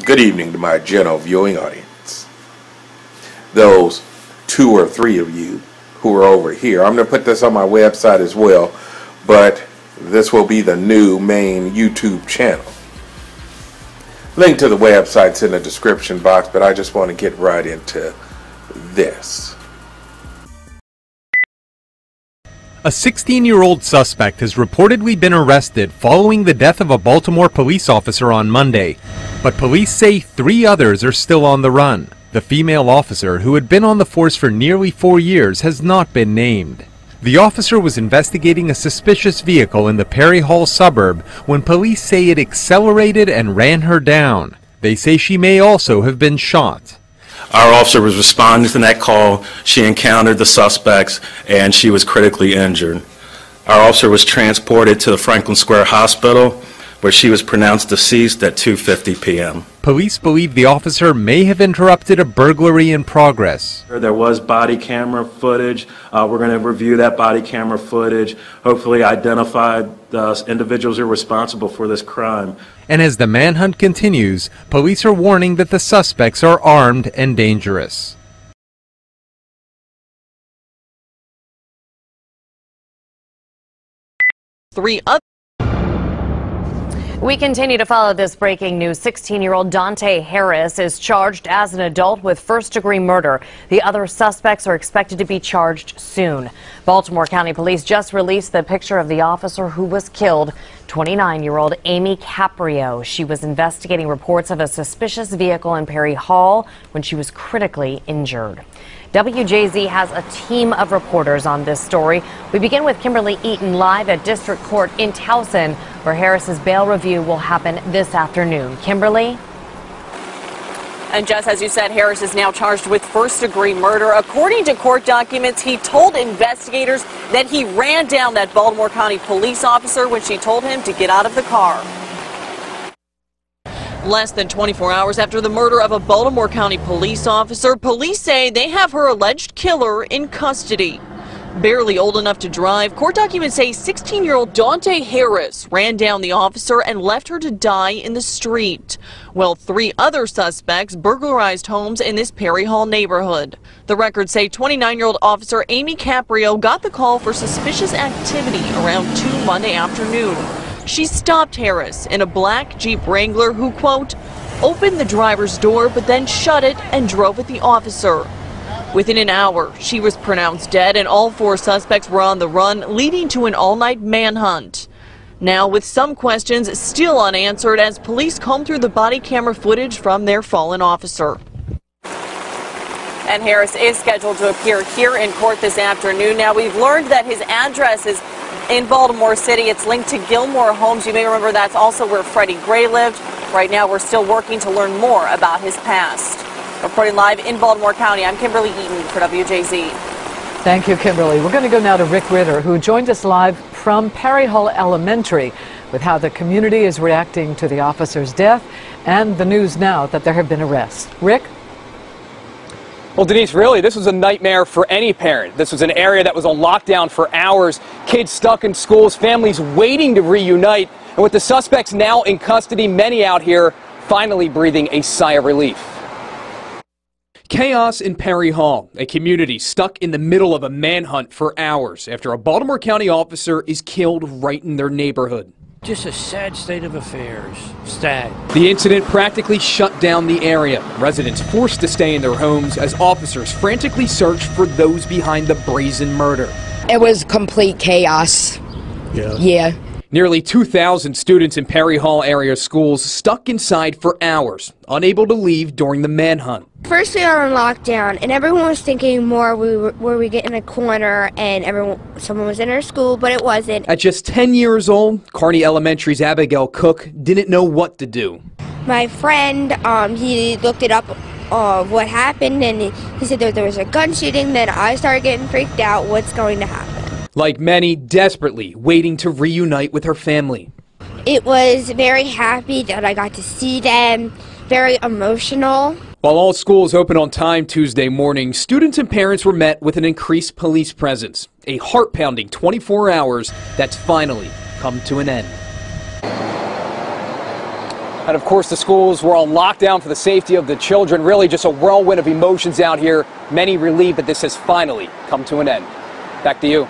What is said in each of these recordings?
Good evening to my gentle viewing audience. Those 2 or 3 of you who are over here, I'm going to put this on my website as well, but this will be the new main YouTube channel. Link to the website's in the description box, but I just want to get right into this. A 16-year-old suspect has reportedly been arrested following the death of a Baltimore police officer on Monday, but police say 3 others are still on the run. The female officer, who had been on the force for nearly 4 years, has not been named. The officer was investigating a suspicious vehicle in the Perry Hall suburb when police say it accelerated and ran her down. They say she may also have been shot. Our officer was responding to that call. She encountered the suspects and she was critically injured. Our officer was transported to the Franklin Square Hospital, where she was pronounced deceased at 2:50 p.m. Police believe the officer may have interrupted a burglary in progress. There was body camera footage. We're going to review that body camera footage, hopefully identify the individuals who are responsible for this crime. And as the manhunt continues, police are warning that the suspects are armed and dangerous. We continue to follow this breaking news. 16-year-old Dante Harris is charged as an adult with first-degree murder. The other suspects are expected to be charged soon. Baltimore County Police just released the picture of the officer who was killed, 29-year-old Amy Caprio. She was investigating reports of a suspicious vehicle in Perry Hall when she was critically injured. WJZ has a team of reporters on this story. We begin with Kimberly Eaton live at District Court in Towson, where Harris's bail review will happen this afternoon. Kimberly? And Jess, as you said, Harris is now charged with first-degree murder. According to court documents, he told investigators that he ran down that Baltimore County police officer when she told him to get out of the car. Less than 24 hours after the murder of a Baltimore County police officer, police say they have her alleged killer in custody. Barely old enough to drive, court documents say 16-year-old Dante Harris ran down the officer and left her to die in the street, while 3 other suspects burglarized homes in this Perry Hall neighborhood. The records say 29-year-old officer Amy Caprio got the call for suspicious activity around 2 Monday afternoon. She stopped Harris in a black Jeep Wrangler who, quote, opened the driver's door but then shut it and drove at the officer. Within an hour, she was pronounced dead and all 4 suspects were on the run, leading to an all-night manhunt. Now, with some questions still unanswered as police comb through the body camera footage from their fallen officer. And Harris is scheduled to appear here in court this afternoon. Now, we've learned that his address is in Baltimore City. It's linked to Gilmore Homes. You may remember that's also where Freddie Gray lived. Right now, we're still working to learn more about his past. Reporting live in Baltimore County, I'm Kimberly Eaton for WJZ. Thank you, Kimberly. We're going to go now to Rick Ritter, who joined us live from Perry Hall Elementary with how the community is reacting to the officer's death and the news now that there have been arrests. Rick? Well, Denise, really, this was a nightmare for any parent. This was an area that was on lockdown for hours, kids stuck in schools, families waiting to reunite, and with the suspects now in custody, many out here finally breathing a sigh of relief. Chaos in Perry Hall, a community stuck in the middle of a manhunt for hours after a Baltimore County officer is killed right in their neighborhood. Just a sad state of affairs. Sad. The incident practically shut down the area. Residents forced to stay in their homes as officers frantically searched for those behind the brazen murder. It was complete chaos. Yeah. Nearly 2,000 students in Perry Hall area schools stuck inside for hours, unable to leave during the manhunt. First we were on lockdown and everyone was thinking more were we get in a corner and someone was in our school, but it wasn't. At just 10 years old, Kearney Elementary's Abigail Cook didn't know what to do. My friend, he looked it up what happened and he said that there was a gun shooting. Then I started getting freaked out. What's going to happen? Like many, desperately waiting to reunite with her family. It was very happy that I got to see them, very emotional. While all schools open on time Tuesday morning, students and parents were met with an increased police presence. A heart-pounding 24 hours that's finally come to an end. And of course, the schools were on lockdown for the safety of the children. Really just a whirlwind of emotions out here. Many relieved that this has finally come to an end. Back to you.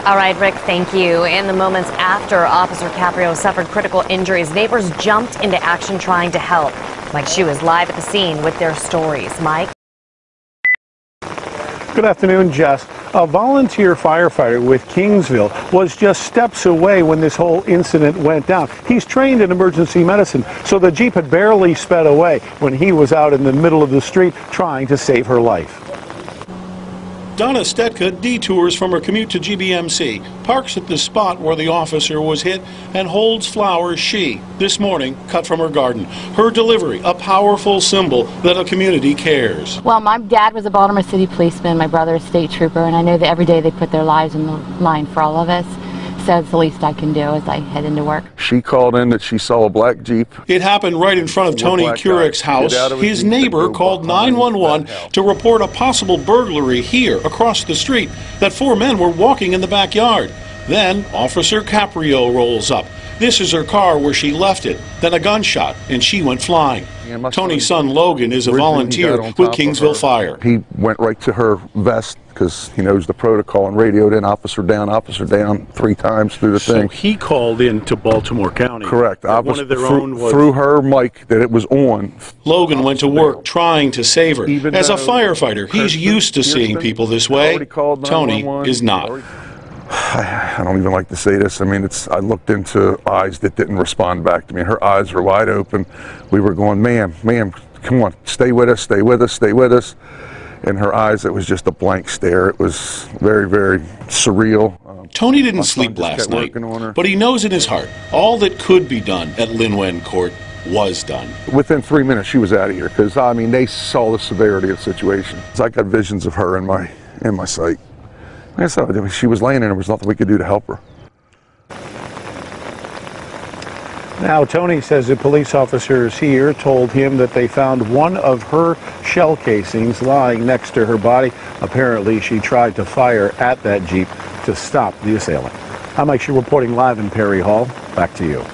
All right, Rick, thank you. In the moments after Officer Caprio suffered critical injuries, neighbors jumped into action trying to help. Mike Shue is live at the scene with their stories. Mike? Good afternoon, Jess. A volunteer firefighter with Kingsville was just steps away when this whole incident went down. He's trained in emergency medicine, so the Jeep had barely sped away when he was out in the middle of the street trying to save her life. Donna Stetka detours from her commute to GBMC, parks at the spot where the officer was hit, and holds flowers she, this morning, cut from her garden. Her delivery, a powerful symbol that a community cares. Well, my dad was a Baltimore City policeman, my brother a state trooper, and I know that every day they put their lives on the line for all of us. So it's the least I can do as I head into work. She called in that she saw a black Jeep. It happened right in front of Tony Kurek's house. His neighbor called 911 to report a possible burglary here across the street, that 4 men were walking in the backyard. Then Officer Caprio rolls up. This is her car where she left it. Then a gunshot, and she went flying. Tony's son Logan is a volunteer with Kingsville Fire. He went right to her vest because he knows the protocol and radioed in officer down 3 times through the thing. So he called in to Baltimore County. Correct. One of their own was through her mic that it was on. Logan went to work trying to save her. As a firefighter, he's used to seeing people this way. Tony is not. I don't even like to say this. I mean, I looked into eyes that didn't respond back to me. Her eyes were wide open. We were going, ma'am, come on, stay with us, stay with us, stay with us. In her eyes, it was just a blank stare. It was very, very surreal. Tony didn't sleep last night, but he knows in his heart all that could be done at Linwen Court was done. Within 3 minutes, she was out of here because, I mean, they saw the severity of the situation. I got visions of her in my sight. Like I said, she was laying there was nothing we could do to help her. Now, Tony says the police officers here told him that they found one of her shell casings lying next to her body. Apparently, she tried to fire at that Jeep to stop the assailant. I'm Mike Shue reporting live in Perry Hall. Back to you.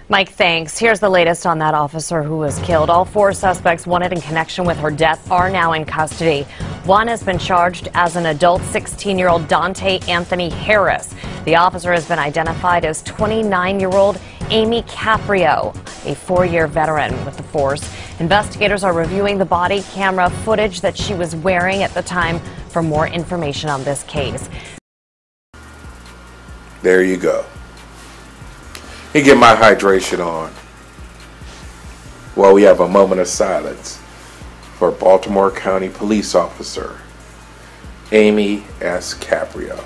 Mike, thanks. Here's the latest on that officer who was killed. All 4 suspects wanted in connection with her death are now in custody. One has been charged as an adult 16-year-old Dante Anthony Harris. The officer has been identified as 29-year-old Amy Caprio, a 4-year veteran with the force. Investigators are reviewing the body camera footage that she was wearing at the time for more information on this case. There you go. Let me get my hydration on while we have a moment of silence for Baltimore County Police Officer Amy S. Caprio.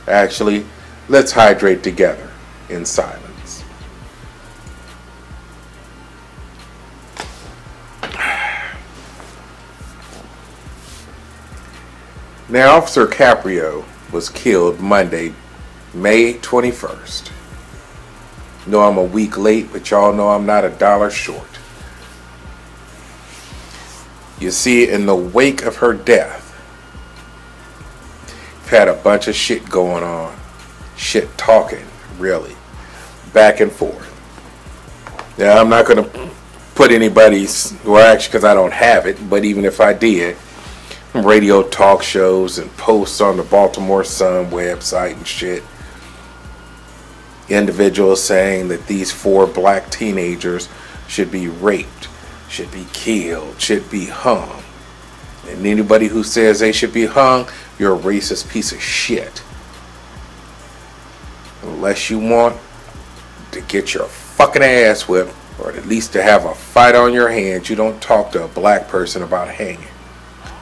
Actually, let's hydrate together in silence. Now, Officer Caprio was killed Monday, May 21st. Know I'm a week late, but y'all know I'm not $1 short. You see, in the wake of her death, we've had a bunch of shit going on. Shit talking, really. Back and forth. Now, I'm not going to put anybody's, well, actually, because I don't have it, but even if I did, radio talk shows and posts on the Baltimore Sun website and shit. Individuals saying that these 4 black teenagers should be raped, should be killed, should be hung. And anybody who says they should be hung, you're a racist piece of shit. Unless you want to get your fucking ass whipped, or at least to have a fight on your hands, you don't talk to a black person about hanging.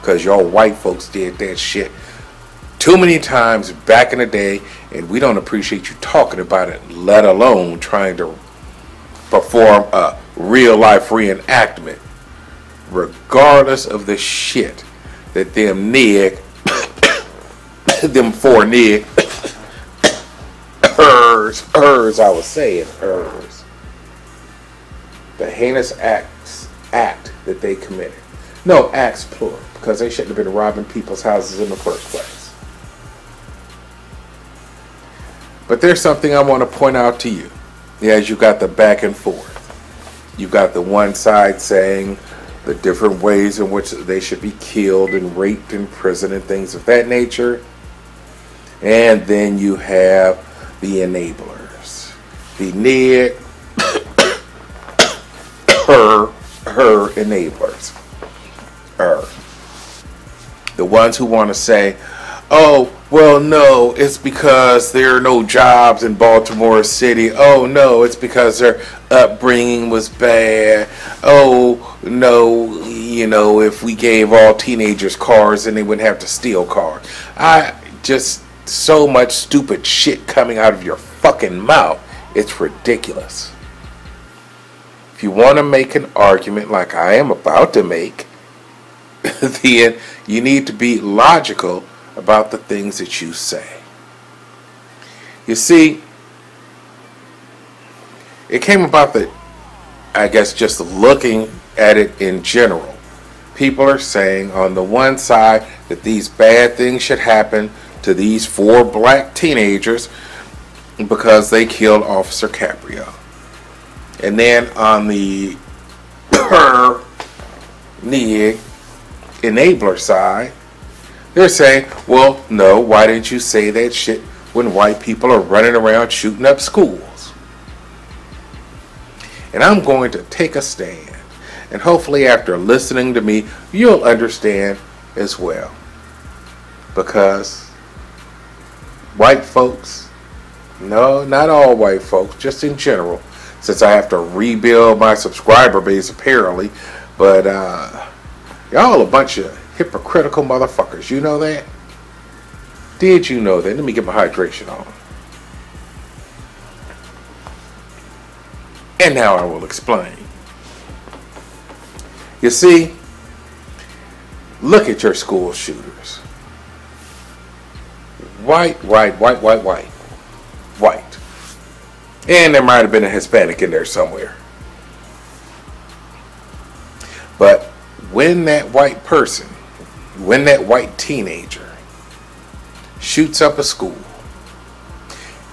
Because y'all white folks did that shit too many times back in the day, and we don't appreciate you talking about it, let alone trying to perform a real life reenactment, regardless of the shit that them them 4 hers, I was saying hers, the heinous act that they committed. No, acts plural, because they shouldn't have been robbing people's houses in the first place. But there's something I want to point out to you. Yes, you got the back and forth. You got the one side saying the different ways in which they should be killed and raped in prison and things of that nature. And then you have the enablers. The Ned, her enablers. The ones who want to say, oh, well, no, it's because there are no jobs in Baltimore City. Oh, no, it's because their upbringing was bad. Oh, no, you know, if we gave all teenagers cars, then they wouldn't have to steal cars. So much stupid shit coming out of your fucking mouth. It's ridiculous. If you want to make an argument like I am about to make, then you need to be logical about the things that you say. You see, it came about that, I guess, just looking at it in general. People are saying on the one side that these bad things should happen to these 4 black teenagers because they killed Officer Caprio. And then on the enabler side, they're saying, well, no, why didn't you say that shit when white people are running around shooting up schools? And I'm going to take a stand. And hopefully after listening to me, you'll understand as well. Because white folks, no, not all white folks, just in general, since I have to rebuild my subscriber base apparently, but y'all a bunch of hypocritical motherfuckers. You know that? Did you know that? Let me get my hydration on. And now I will explain. You see, look at your school shooters. White. And there might have been a Hispanic in there somewhere. But when that white person, when that white teenager shoots up a school,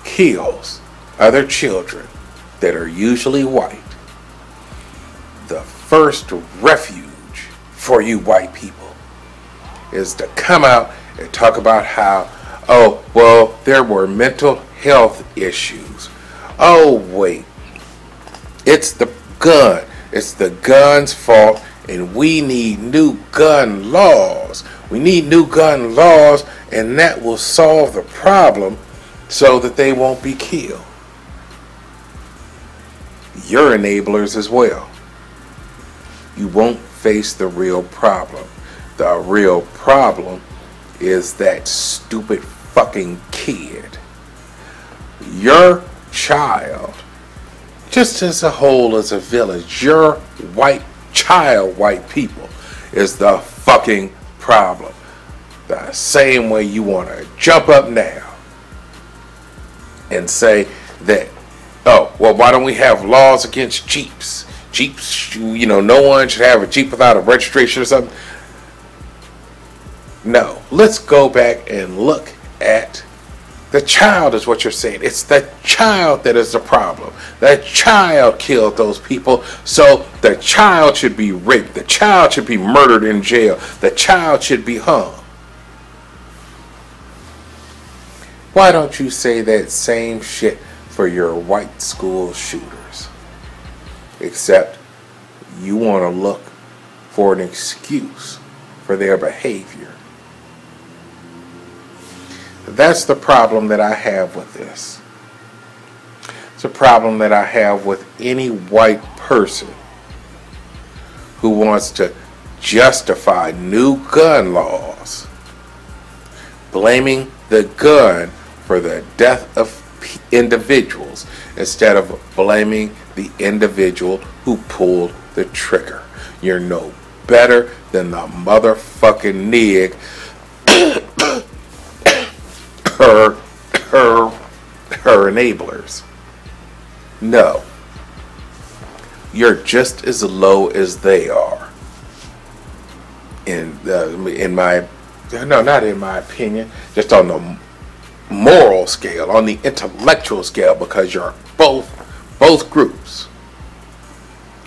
kills other children that are usually white, the first refuge for you white people is to come out and talk about how, oh, well, there were mental health issues. Oh, wait, it's the gun. It's the gun's fault, and we need new gun laws. We need new gun laws, and that will solve the problem so that they won't be killed. You're enablers as well. You won't face the real problem. The real problem is that stupid fucking kid. Your child, just as a whole, as a village, your white child, white people, is the fucking problem. The same way you want to jump up now and say that, oh, well, why don't we have laws against Jeeps? Jeeps, you know, no one should have a Jeep without a registration or something. No, let's go back and look at the child is what you're saying. It's the child that is the problem. The child killed those people, so the child should be raped. The child should be murdered in jail. The child should be hung. Why don't you say that same shit for your white school shooters? Except you want to look for an excuse for their behavior. That's the problem that I have with this. It's a problem that I have with any white person who wants to justify new gun laws, blaming the gun for the death of individuals instead of blaming the individual who pulled the trigger. You're no better than the motherfucking nig her enablers. No. You're just as low as they are. In my, no, not in my opinion, just on the moral scale, on the intellectual scale, because you're both Both groups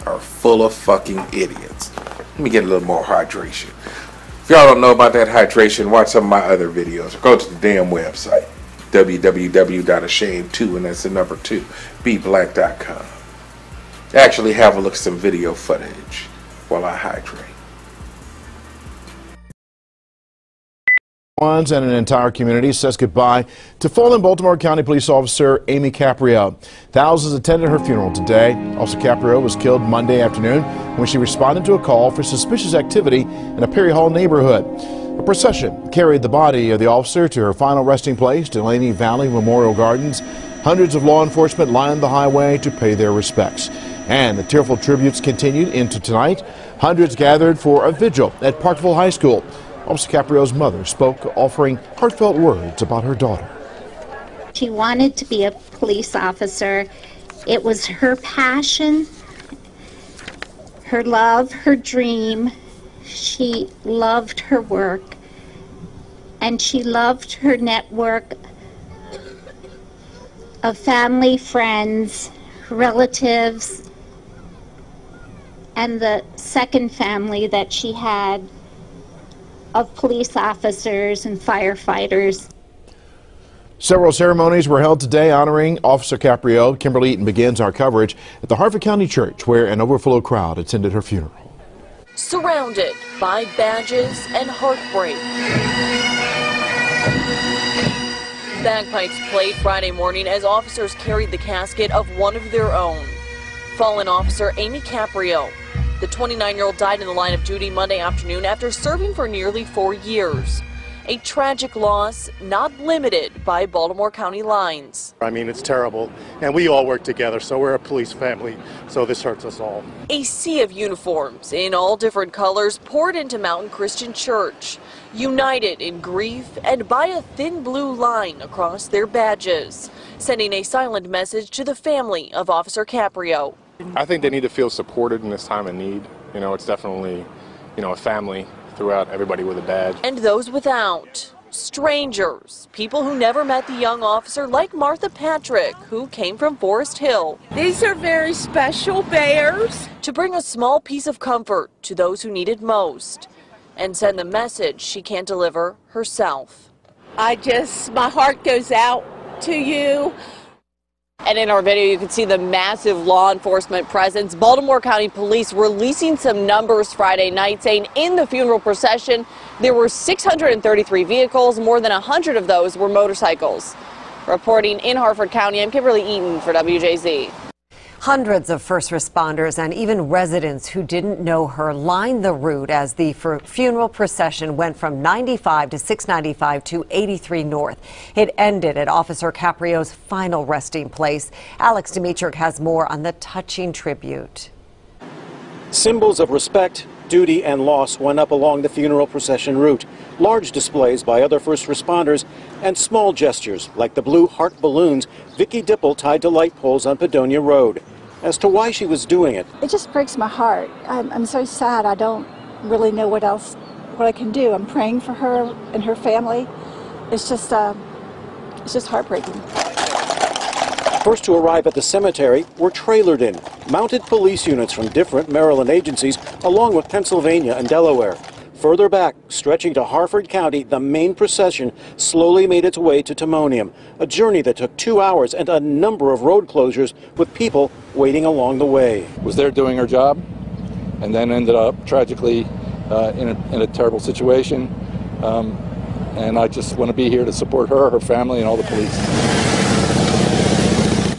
are full of fucking idiots. Let me get a little more hydration. If y'all don't know about that hydration, watch some of my other videos or go to the damn website, www.ashamed2, and that's the number 2, beblack.com. Actually have a look at some video footage while I hydrate. And an entire community says goodbye to fallen Baltimore County Police Officer Amy Caprio. Thousands attended her funeral today. Officer Caprio was killed Monday afternoon when she responded to a call for suspicious activity in a Perry Hall neighborhood. A procession carried the body of the officer to her final resting place, Delaney Valley Memorial Gardens. Hundreds of law enforcement lined the highway to pay their respects. And the tearful tributes continued into tonight. Hundreds gathered for a vigil at Parkville High School. Officer Caprio's mother spoke, offering heartfelt words about her daughter. She wanted to be a police officer. It was her passion, her love, her dream. She loved her work, and she loved her network of family, friends, relatives, and the second family that she had of police officers and firefighters. Several ceremonies were held today honoring Officer Caprio. Kimberly Eaton begins our coverage at the Harford County Church, where an overflow crowd attended her funeral. Surrounded by badges and heartbreak. Bagpipes played Friday morning as officers carried the casket of one of their own, fallen officer Amy Caprio. The 29-year-old died in the line of duty Monday afternoon after serving for nearly 4 years. A tragic loss not limited by Baltimore County lines. I mean, it's terrible, and we all work together, so we're a police family, so this hurts us all. A sea of uniforms in all different colors poured into Mountain Christian Church, united in grief and by a thin blue line across their badges, sending a silent message to the family of Officer Caprio. I think they need to feel supported in this time of need. You know, it's definitely, a family throughout, everybody with a badge. And those without. Strangers, people who never met the young officer, like Martha Patrick, who came from Forest Hill. These are very special bears. To bring a small piece of comfort to those who need it most and send the message she can't deliver herself. My heart goes out to you. And in our video, you can see the massive law enforcement presence. Baltimore County Police releasing some numbers Friday night, saying in the funeral procession, there were 633 vehicles. More than 100 of those were motorcycles. Reporting in Harford County, I'm Kimberly Eaton for WJZ. Hundreds of first responders and even residents who didn't know her lined the route as the funeral procession went from 95 to 695 to 83 North. It ended at Officer Caprio's final resting place. Alex Dimitrick has more on the touching tribute. Symbols of respect, duty, and loss went up along the funeral procession route. Large displays by other first responders and small gestures like the blue heart balloons Vicki Dipple tied to light poles on Padonia Road. As to why she was doing it, it just breaks my heart. I'm so sad. I don't really know what I can do. I'm praying for her and her family. It's just heartbreaking. First to arrive at the cemetery were trailered in, mounted police units from different Maryland agencies, along with Pennsylvania and Delaware. Further back, stretching to Harford County, the main procession slowly made its way to Timonium, a journey that took 2 hours and a number of road closures with people waiting along the way. Was there doing her job and then ended up tragically in a terrible situation. And I just want to be here to support her, her family, and all the police.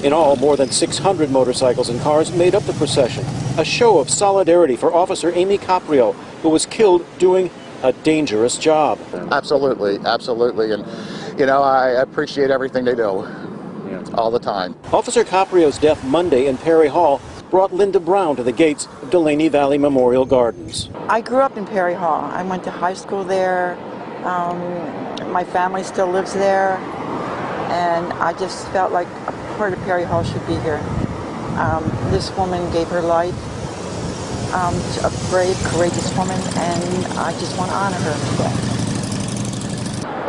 In all, more than 600 motorcycles and cars made up the procession, a show of solidarity for Officer Amy Caprio, who was killed doing a dangerous job. Absolutely, absolutely, and I appreciate everything they do, all the time. Officer Caprio's death Monday in Perry Hall brought Linda Brown to the gates of Delaney Valley Memorial Gardens. I grew up in Perry Hall. I went to high school there. My family still lives there, and I just felt like part of Perry Hall should be here. This woman gave her life, a brave, courageous woman, and I just want to honor her.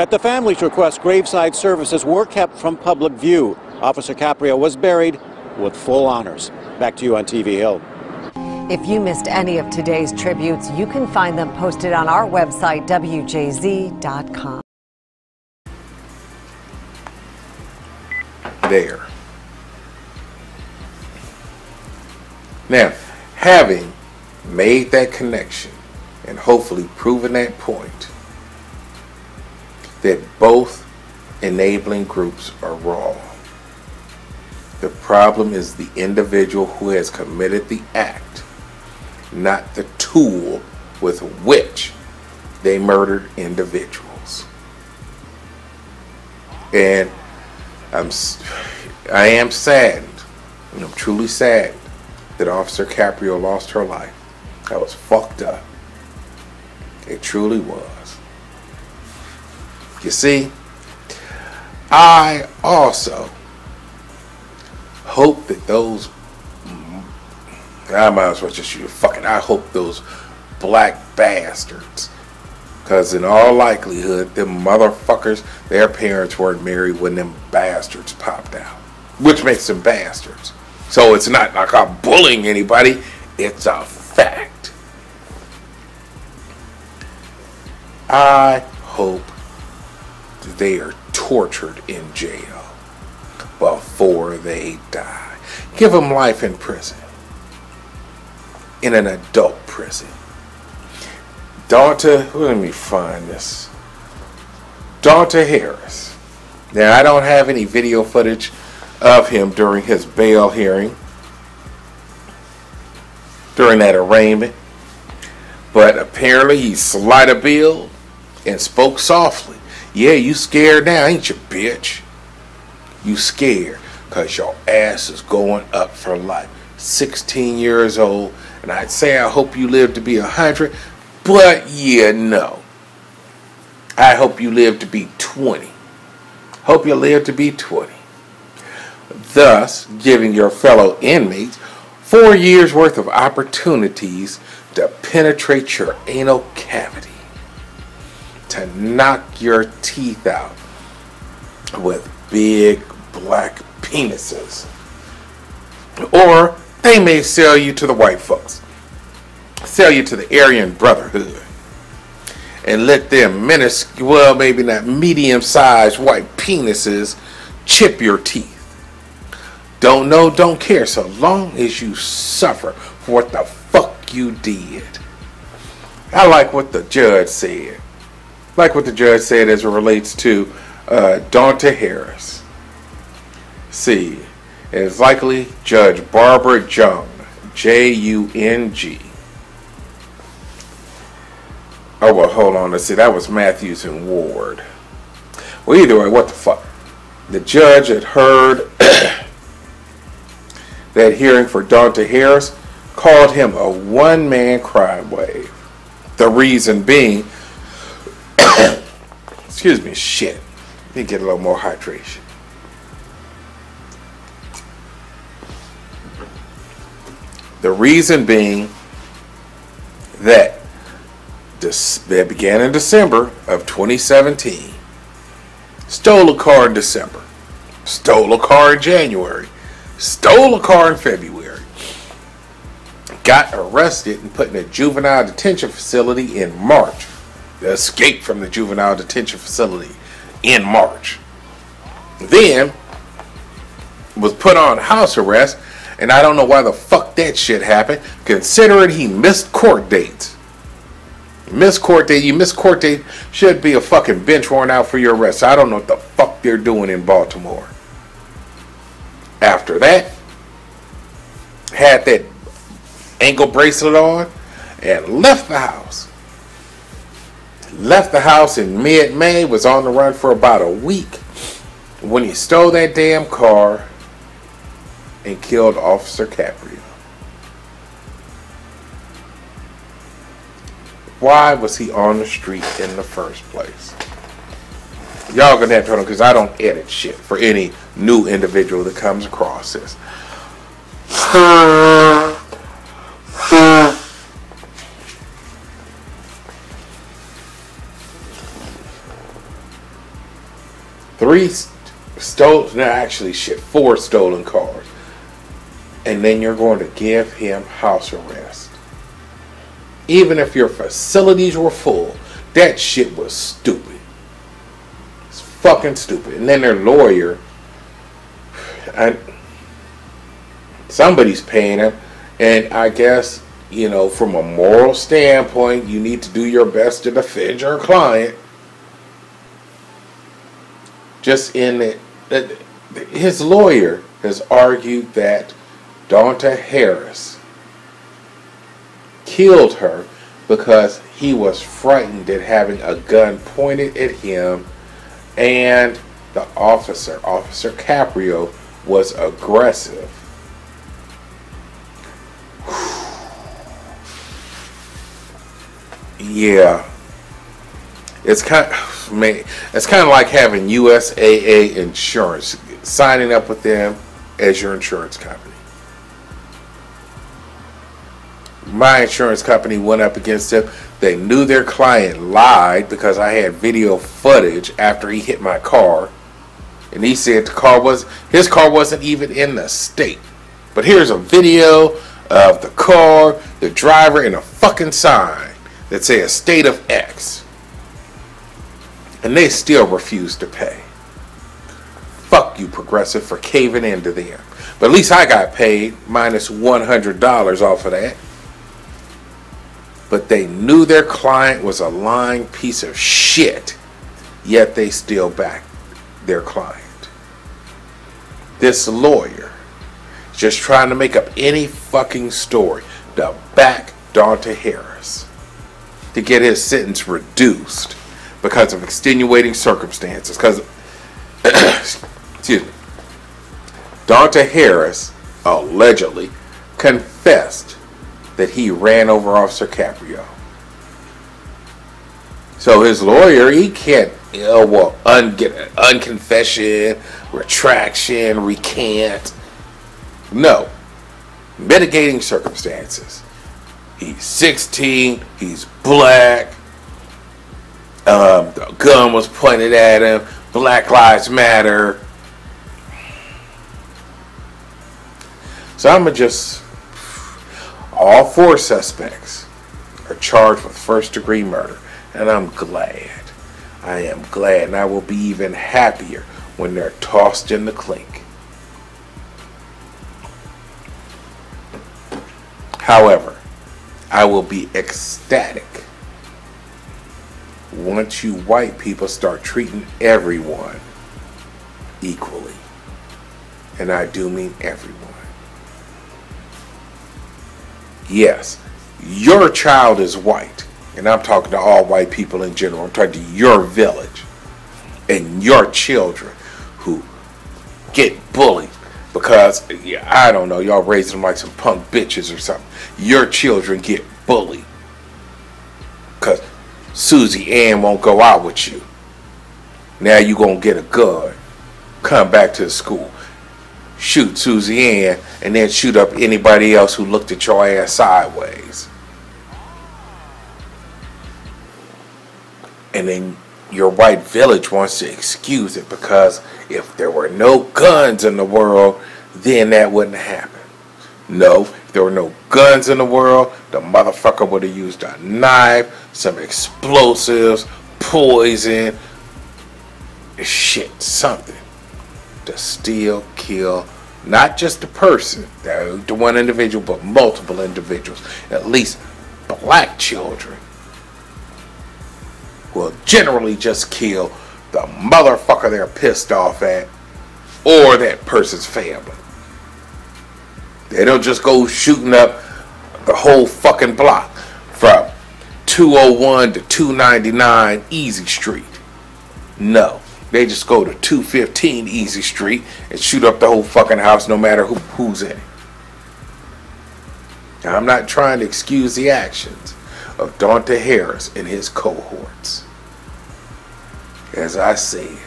At the family's request, graveside services were kept from public view. Officer Caprio was buried with full honors. Back to you on TV Hill. If you missed any of today's tributes, you can find them posted on our website, WJZ.com. There. Now, having made that connection and hopefully proven that point, that both enabling groups are wrong. The problem is the individual who has committed the act, not the tool with which they murdered individuals. And I am saddened, and I'm truly saddened that Officer Caprio lost her life. That was fucked up. It truly was. You see, I also hope that those, I might as well just use fucking, I hope those black bastards, because in all likelihood, them motherfuckers, their parents weren't married when them bastards popped out, which makes them bastards. So it's not like I'm bullying anybody, it's a fact. I hope they are tortured in jail before they die. Give them life in prison, in an adult prison. Let me find this. Dante Harris. Now, I don't have any video footage of him during his bail hearing, during that arraignment, but apparently he slight a bill and spoke softly. Yeah, you scared now, ain't you, bitch? You scared because your ass is going up for life. 16 years old, and I'd say I hope you live to be 100, but yeah, no. I hope you live to be 20. Hope you live to be 20. Thus, giving your fellow inmates 4 years worth of opportunities to penetrate your anal cavity, to knock your teeth out with big black penises. Or they may sell you to the white folks, sell you to the Aryan Brotherhood, and let them minuscule, well, maybe not medium-sized white penises chip your teeth. Don't know, don't care, so long as you suffer for what the fuck you did. I like what the judge said. Like what the judge said as it relates to Dante Harris. See, it's likely Judge Barbara Jung, Jung. Oh, well, hold on. Let's see. That was Matthews and Ward. Well, either way, what the fuck? The judge had heard that hearing for Dante Harris, called him a one-man crime wave. The reason being, excuse me, shit. Let me get a little more hydration. The reason being that it began in December of 2017. Stole a car in December. Stole a car in January. Stole a car in February. Got arrested and put in a juvenile detention facility in March. Escaped from the juvenile detention facility in March. Then was put on house arrest, and I don't know why the fuck that shit happened, considering he missed court dates. Missed court date, you missed court date, should be a fucking bench warrant out for your arrest. I don't know what the fuck they're doing in Baltimore. After that, had that ankle bracelet on and left the house. Left the house in mid-May, was on the run for about a week when he stole that damn car and killed Officer Caprio. Why was he on the street in the first place? Y'all gonna have to hold on, because I don't edit shit for any new individual that comes across this. Four stolen cars. and then you're going to give him house arrest. Even if your facilities were full, that shit was stupid. It's fucking stupid. And then their lawyer, somebody's paying him, and I guess, you know, from a moral standpoint, you need to do your best to defend your client. Just in it, his lawyer has argued that Donta Harris killed her because he was frightened at having a gun pointed at him, and the Officer Caprio, was aggressive. Yeah, it's kind of like having USAA insurance, signing up with them as your insurance company. My insurance company went up against him. They knew their client lied because I had video footage after he hit my car, and he said his car wasn't even in the state. But here's a video of the car, the driver, and a fucking sign that say a state of X, and they still refuse to pay. Fuck you, Progressive, for caving into them. But at least I got paid minus $100 off of that. But they knew their client was a lying piece of shit, yet they still backed their client. This lawyer is just trying to make up any fucking story to back Donta Harris, to get his sentence reduced because of extenuating circumstances. Because, excuse me, Donta Harris allegedly confessed that he ran over Officer Caprio. So his lawyer, he can't, unconfession, retraction, recant. No. Mitigating circumstances. He's 16, he's black, the gun was pointed at him, Black Lives Matter. So all 4 suspects are charged with first-degree murder, and I'm glad. I am glad, and I will be even happier when they're tossed in the clink. However, I will be ecstatic once you white people start treating everyone equally. And I do mean everyone. Yes, your child is white, and I'm talking to all white people in general. I'm talking to your village and your children who get bullied because, I don't know, y'all raising them like some punk bitches or something. Your children get bullied because Susie Ann won't go out with you. Now you gonna get a gun, come back to the school, shoot Susie Ann, and then shoot up anybody else who looked at your ass sideways. And then your white village wants to excuse it because if there were no guns in the world, then that wouldn't happen. No, if there were no guns in the world, the motherfucker would have used a knife, some explosives, poison, shit, something to steal, kill, not just the person, the one individual, but multiple individuals, at least black children will generally just kill the motherfucker they're pissed off at or that person's family. They don't just go shooting up the whole fucking block from 201 to 299 Easy Street. No, they just go to 215 Easy Street and shoot up the whole fucking house no matter who's in it. Now, I'm not trying to excuse the actions of Donta Harris and his cohorts. As I said,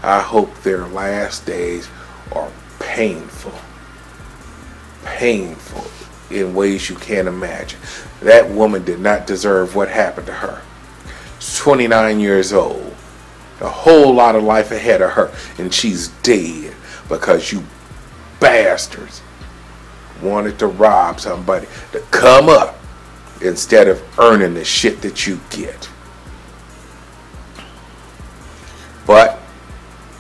I hope their last days are painful. Painful in ways you can't imagine. That woman did not deserve what happened to her. She's 29 years old. A whole lot of life ahead of her, and she's dead because you bastards wanted to rob somebody to come up instead of earning the shit that you get. But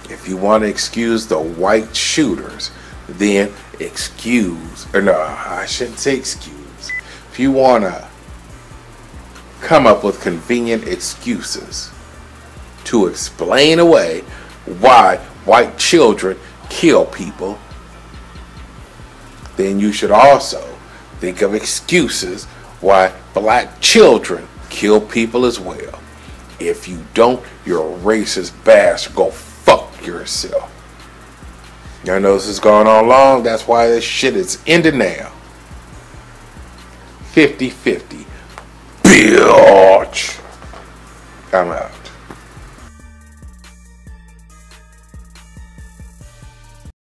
if you want to excuse the white shooters, then I shouldn't say excuse. If you want to come up with convenient excuses to explain away why white children kill people, then you should also think of excuses why black children kill people as well. If you don't, you're a racist bastard. Go fuck yourself. Y'all know this is going on long. That's why this shit is ending now. 50-50. Bitch. I'm out.